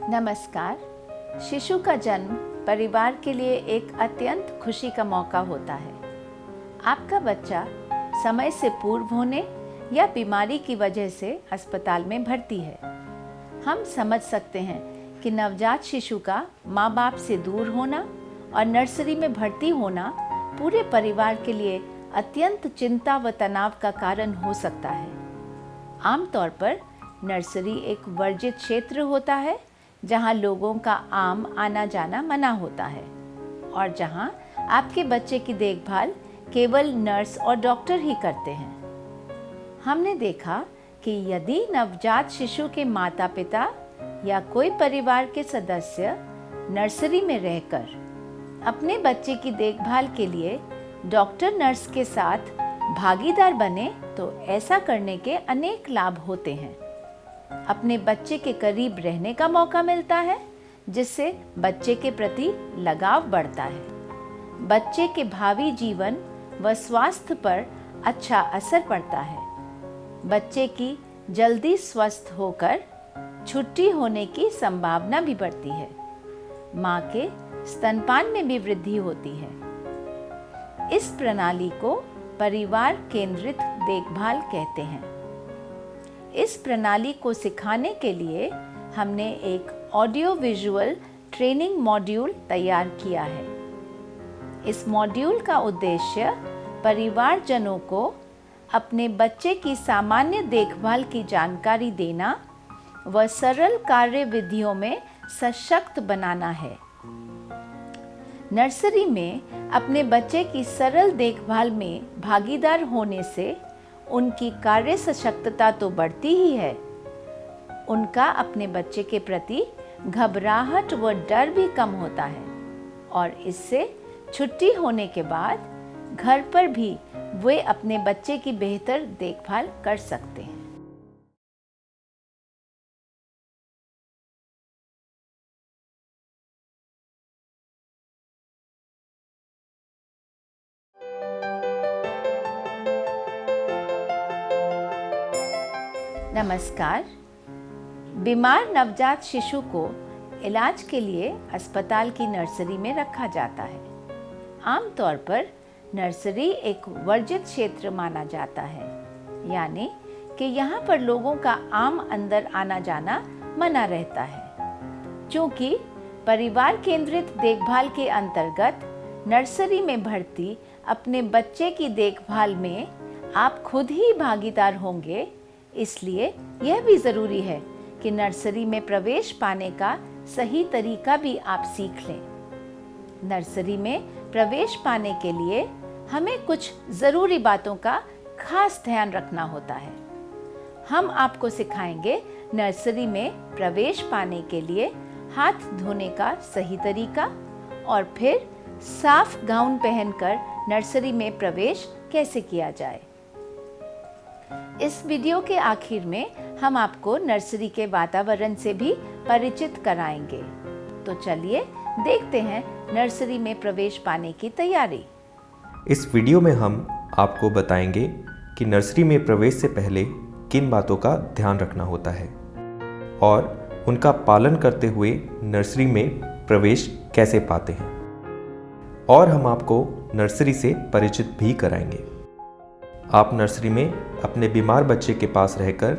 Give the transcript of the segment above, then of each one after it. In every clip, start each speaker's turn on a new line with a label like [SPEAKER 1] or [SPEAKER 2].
[SPEAKER 1] नमस्कार। शिशु का जन्म परिवार के लिए एक अत्यंत खुशी का मौका होता है। आपका बच्चा समय से पूर्व होने या बीमारी की वजह से अस्पताल में भर्ती है। हम समझ सकते हैं कि नवजात शिशु का माँ बाप से दूर होना और नर्सरी में भर्ती होना पूरे परिवार के लिए अत्यंत चिंता व तनाव का कारण हो सकता है। आमतौर पर नर्सरी एक वर्जित क्षेत्र होता है जहां लोगों का आम आना जाना मना होता है और जहां आपके बच्चे की देखभाल केवल नर्स और डॉक्टर ही करते हैं। हमने देखा कि यदि नवजात शिशु के माता पिता या कोई परिवार के सदस्य नर्सरी में रहकर अपने बच्चे की देखभाल के लिए डॉक्टर नर्स के साथ भागीदार बने तो ऐसा करने के अनेक लाभ होते हैं। अपने बच्चे के करीब रहने का मौका मिलता है जिससे बच्चे के प्रति लगाव बढ़ता है। बच्चे के भावी जीवन व स्वास्थ्य पर अच्छा असर पड़ता है। बच्चे की जल्दी स्वस्थ होकर छुट्टी होने की संभावना भी बढ़ती है। माँ के स्तनपान में भी वृद्धि होती है। इस प्रणाली को परिवार केंद्रित देखभाल कहते हैं। इस प्रणाली को सिखाने के लिए हमने एक ऑडियो विजुअल ट्रेनिंग मॉड्यूल तैयार किया है। इस मॉड्यूल का उद्देश्य परिवारजनों को अपने बच्चे की सामान्य देखभाल की जानकारी देना व सरल कार्य विधियों में सशक्त बनाना है। नर्सरी में अपने बच्चे की सरल देखभाल में भागीदार होने से उनकी कार्य सशक्तता तो बढ़ती ही है, उनका अपने बच्चे के प्रति घबराहट व डर भी कम होता है और इससे छुट्टी होने के बाद घर पर भी वे अपने बच्चे की बेहतर देखभाल कर सकते हैं। नमस्कार। बीमार नवजात शिशु को इलाज के लिए अस्पताल की नर्सरी में रखा जाता है। आमतौर पर नर्सरी एक वर्जित क्षेत्र माना जाता है, यानी कि यहाँ पर लोगों का आम अंदर आना जाना मना रहता है। चूँकि परिवार केंद्रित देखभाल के अंतर्गत नर्सरी में भर्ती अपने बच्चे की देखभाल में आप खुद ही भागीदार होंगे, इसलिए यह भी ज़रूरी है कि नर्सरी में प्रवेश पाने का सही तरीका भी आप सीख लें। नर्सरी में प्रवेश पाने के लिए हमें कुछ ज़रूरी बातों का खास ध्यान रखना होता है। हम आपको सिखाएंगे नर्सरी में प्रवेश पाने के लिए हाथ धोने का सही तरीका और फिर साफ गाउन पहनकर नर्सरी में प्रवेश कैसे किया जाए। इस वीडियो के आखिर में हम आपको नर्सरी के वातावरण से भी परिचित कराएंगे। तो चलिए देखते हैं नर्सरी में प्रवेश पाने की तैयारी।
[SPEAKER 2] इस वीडियो में हम आपको बताएंगे कि नर्सरी में प्रवेश से पहले किन बातों का ध्यान रखना होता है और उनका पालन करते हुए नर्सरी में प्रवेश कैसे पाते हैं, और हम आपको नर्सरी से परिचित भी कराएंगे। आप नर्सरी में अपने बीमार बच्चे के पास रहकर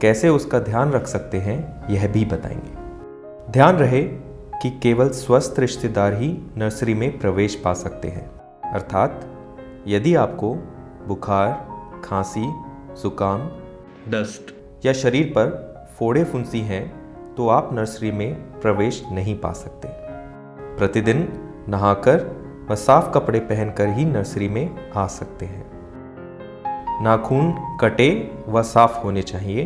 [SPEAKER 2] कैसे उसका ध्यान रख सकते हैं, यह भी बताएंगे। ध्यान रहे कि केवल स्वस्थ रिश्तेदार ही नर्सरी में प्रवेश पा सकते हैं, अर्थात यदि आपको बुखार, खांसी, जुकाम, दस्त या शरीर पर फोड़े फुंसी हैं तो आप नर्सरी में प्रवेश नहीं पा सकते। प्रतिदिन नहाकर व साफ कपड़े पहनकर ही नर्सरी में आ सकते हैं। नाखून कटे व साफ होने चाहिए।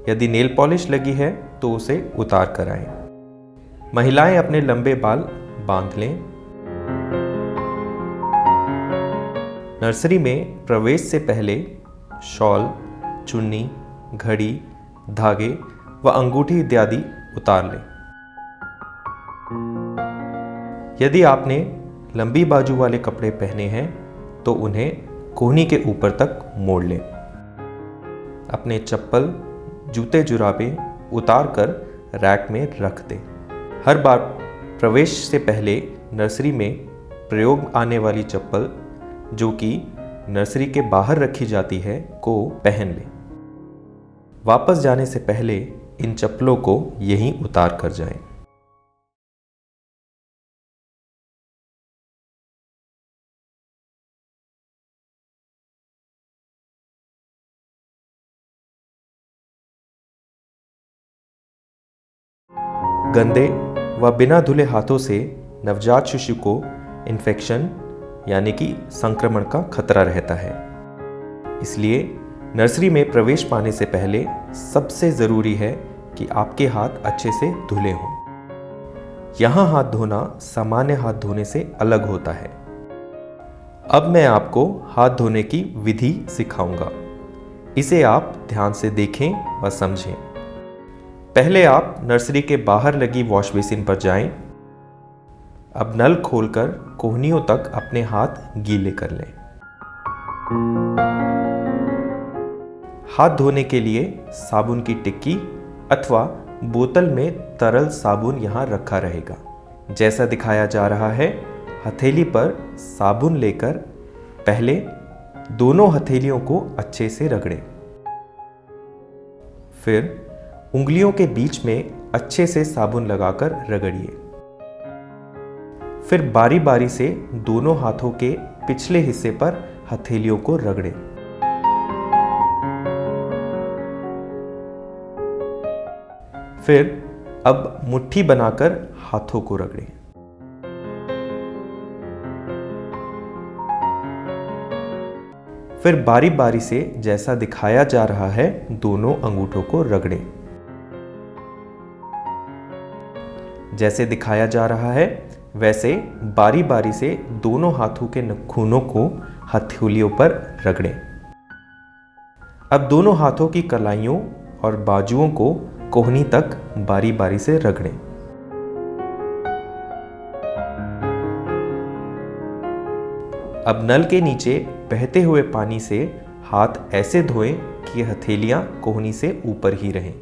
[SPEAKER 2] यदि नेल पॉलिश लगी है तो उसे उतार कर आएं। महिलाएं अपने लंबे बाल बांध लें। नर्सरी में प्रवेश से पहले शॉल, चुन्नी, घड़ी, धागे व अंगूठी इत्यादि उतार लें। यदि आपने लंबी बाजू वाले कपड़े पहने हैं तो उन्हें कोहनी के ऊपर तक मोड़ लें। अपने चप्पल, जूते जुराबे उतार कर रैक में रख दें। हर बार प्रवेश से पहले नर्सरी में प्रयोग आने वाली चप्पल, जो कि नर्सरी के बाहर रखी जाती है, को पहन लें। वापस जाने से पहले इन चप्पलों को यहीं उतार कर जाएं। गंदे व बिना धुले हाथों से नवजात शिशु को इन्फेक्शन यानी कि संक्रमण का खतरा रहता है। इसलिए नर्सरी में प्रवेश पाने से पहले सबसे ज़रूरी है कि आपके हाथ अच्छे से धुले हों। यहाँ हाथ धोना सामान्य हाथ धोने से अलग होता है। अब मैं आपको हाथ धोने की विधि सिखाऊंगा। इसे आप ध्यान से देखें व समझें। पहले आप नर्सरी के बाहर लगी वॉश बेसिन पर जाएं। अब नल खोलकर कोहनियों तक अपने हाथ गीले कर लें। हाथ धोने के लिए साबुन की टिक्की अथवा बोतल में तरल साबुन यहाँ रखा रहेगा। जैसा दिखाया जा रहा है, हथेली पर साबुन लेकर पहले दोनों हथेलियों को अच्छे से रगड़ें। फिर उंगलियों के बीच में अच्छे से साबुन लगाकर रगड़िए। फिर बारी बारी से दोनों हाथों के पिछले हिस्से पर हथेलियों को रगड़ें। फिर अब मुट्ठी बनाकर हाथों को रगड़ें। फिर बारी बारी से जैसा दिखाया जा रहा है दोनों अंगूठों को रगड़ें। जैसे दिखाया जा रहा है वैसे बारी बारी से दोनों हाथों के नाखूनों को हथेलियों पर रगड़ें। अब दोनों हाथों की कलाइयों और बाजुओं को कोहनी तक बारी बारी से रगड़ें। अब नल के नीचे बहते हुए पानी से हाथ ऐसे धोएं कि हथेलियां कोहनी से ऊपर ही रहें।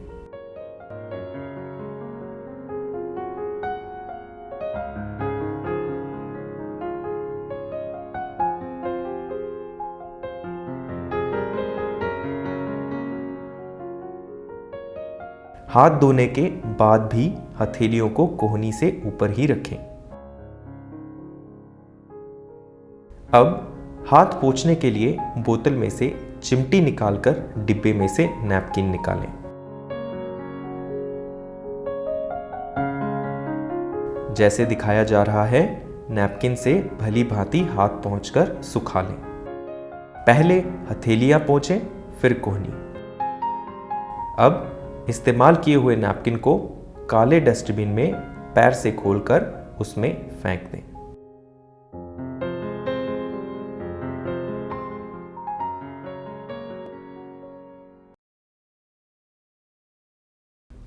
[SPEAKER 2] हाथ धोने के बाद भी हथेलियों को कोहनी से ऊपर ही रखें। अब हाथ पोंछने के लिए बोतल में से चिमटी निकालकर डिब्बे में से नैपकिन निकालें। जैसे दिखाया जा रहा है, नैपकिन से भली भांति हाथ पोंछकर सुखा लें। पहले हथेलियां पोंछें, फिर कोहनी। अब इस्तेमाल किए हुए नैपकिन को काले डस्टबिन में पैर से खोलकर उसमें फेंक दें।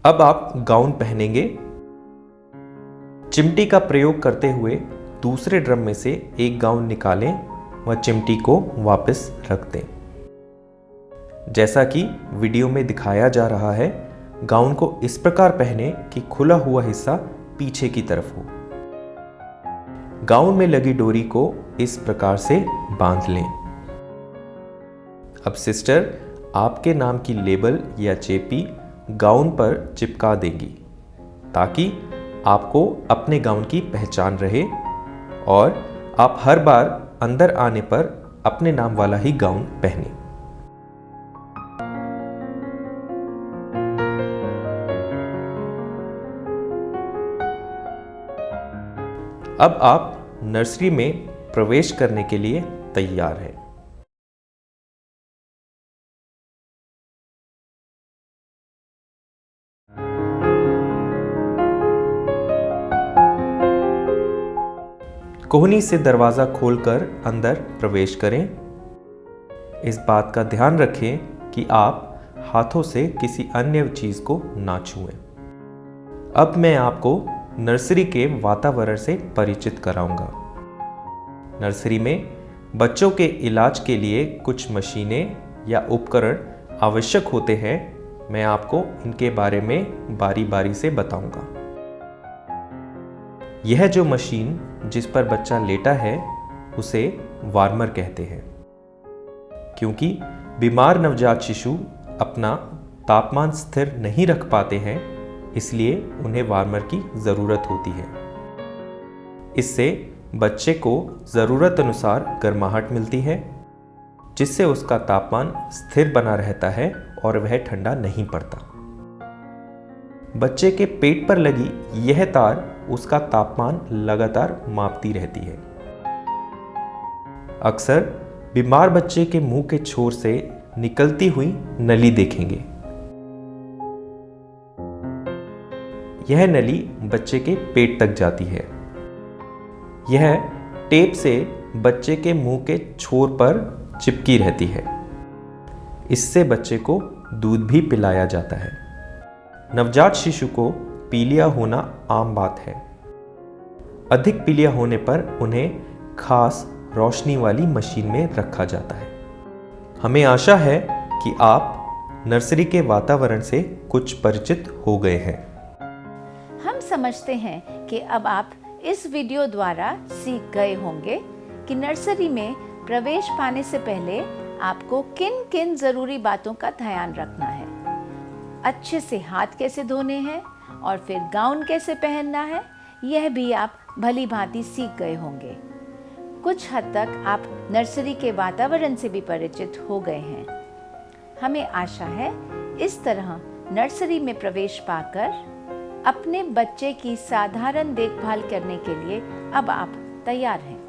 [SPEAKER 2] अब आप गाउन पहनेंगे। चिमटी का प्रयोग करते हुए दूसरे ड्रम में से एक गाउन निकालें व चिमटी को वापस रख दें। जैसा कि वीडियो में दिखाया जा रहा है, गाउन को इस प्रकार पहने कि खुला हुआ हिस्सा पीछे की तरफ हो। गाउन में लगी डोरी को इस प्रकार से बांध लें। अब सिस्टर आपके नाम की लेबल या चेपी गाउन पर चिपका देंगी ताकि आपको अपने गाउन की पहचान रहे और आप हर बार अंदर आने पर अपने नाम वाला ही गाउन पहने। अब आप नर्सरी में प्रवेश करने के लिए तैयार हैं। कोहनी से दरवाजा खोलकर अंदर प्रवेश करें। इस बात का ध्यान रखें कि आप हाथों से किसी अन्य चीज को ना छुएं। अब मैं आपको नर्सरी के वातावरण से परिचित कराऊंगा। नर्सरी में बच्चों के इलाज के लिए कुछ मशीनें या उपकरण आवश्यक होते हैं। मैं आपको इनके बारे में बारी बारी से बताऊंगा। यह जो मशीन जिस पर बच्चा लेटा है उसे वार्मर कहते हैं, क्योंकि बीमार नवजात शिशु अपना तापमान स्थिर नहीं रख पाते हैं, इसलिए उन्हें वार्मर की ज़रूरत होती है। इससे बच्चे को ज़रूरत अनुसार गर्माहट मिलती है, जिससे उसका तापमान स्थिर बना रहता है और वह ठंडा नहीं पड़ता। बच्चे के पेट पर लगी यह तार उसका तापमान लगातार मापती रहती है। अक्सर बीमार बच्चे के मुंह के छोर से निकलती हुई नली देखेंगे। यह नली बच्चे के पेट तक जाती है। यह टेप से बच्चे के मुंह के छोर पर चिपकी रहती है। इससे बच्चे को दूध भी पिलाया जाता है। नवजात शिशु को पीलिया होना आम बात है। अधिक पीलिया होने पर उन्हें खास रोशनी वाली मशीन में रखा जाता है। हमें आशा है कि आप नर्सरी के वातावरण से कुछ परिचित हो गए हैं।
[SPEAKER 1] हम समझते हैं कि अब आप इस वीडियो द्वारा सीख गए होंगे कि नर्सरी में प्रवेश पाने से पहले आपको किन किन जरूरी बातों का ध्यान रखना है। अच्छे से हाथ कैसे धोने हैं और फिर गाउन कैसे पहनना है, यह भी आप भली भांति सीख गए होंगे। कुछ हद तक आप नर्सरी के वातावरण से भी परिचित हो गए हैं। हमें आशा है इस तरह नर्सरी में प्रवेश पाकर अपने बच्चे की साधारण देखभाल करने के लिए अब आप तैयार हैं।